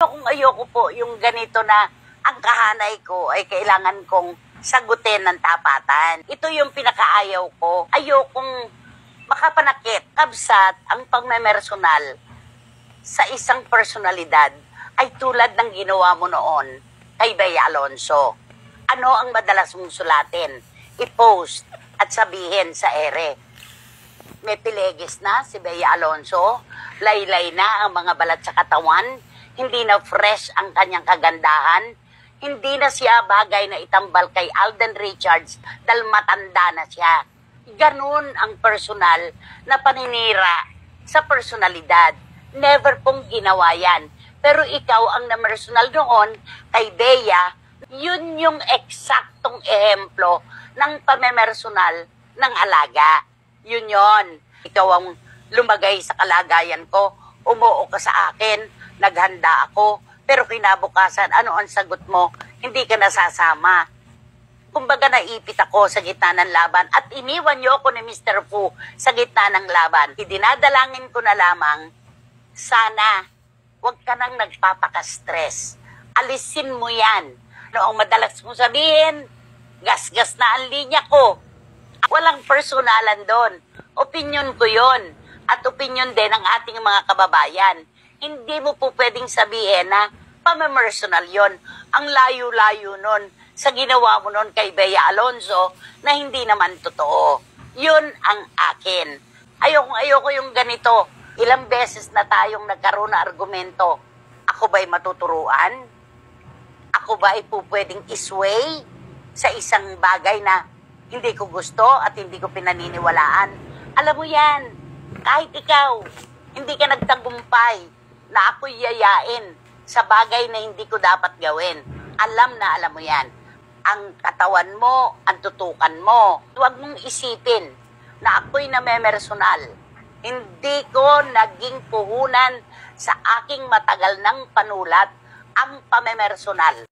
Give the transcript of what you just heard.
Kung ayoko po yung ganito na ang kahanay ko ay kailangan kong sagutin ng tapatan. Ito yung pinakaayaw ko. Ayokong makapanakit, kabsat ang pagmemersonal sa isang personalidad ay tulad ng ginawa mo noon kay Bea Alonzo. Ano ang madalas mong sulatin? I-post at sabihin sa ere. May pilegis na si Bea Alonzo, laylay na ang mga balat sa katawan, hindi na fresh ang kanyang kagandahan, hindi na siya bagay na itambal kay Alden Richards dahil matanda na siya. Ganun ang personal na paninira sa personalidad. Never pong ginawa yan. Pero ikaw ang namersonal noon kay Bea, yun yung eksaktong ehemplo ng pamemersonal ng alaga. Yun yon. Ikaw ang lumagay sa kalagayan ko, umuo ka sa akin, naghanda ako, pero kinabukasan, ano ang sagot mo? Hindi ka nasasama. Kumbaga naipit ako sa gitna ng laban at iniwan niyo ako ni Mr. Fu sa gitna ng laban. Idinadalangin ko na lamang, sana, huwag ka nang nagpapaka-stress. Alisin mo yan. Noong madalas mo sabihin, gas-gas na ang linya ko. Walang personalan doon. Opinyon ko yon. At opinyon din ng ating mga kababayan. Hindi mo po pwedeng sabihin na pamemersonal yon. Ang layo-layo nun sa ginawa mo nun kay Bea Alonzo na hindi naman totoo. Yun ang akin. Ayoko yung ganito. Ilang beses na tayong nagkaroon na argumento. Ako ba'y matuturuan? Ako ba'y po pwedeng isway sa isang bagay na hindi ko gusto at hindi ko pinaniniwalaan? Alam mo yan, kahit ikaw, hindi ka nagtagumpay na ako'y yayain sa bagay na hindi ko dapat gawin. Alam na alam mo yan. Ang katawan mo, ang tutukan mo. Huwag mong isipin na ako'y namemersonal. Hindi ko naging puhunan sa aking matagal ng panulat ang pamemersonal.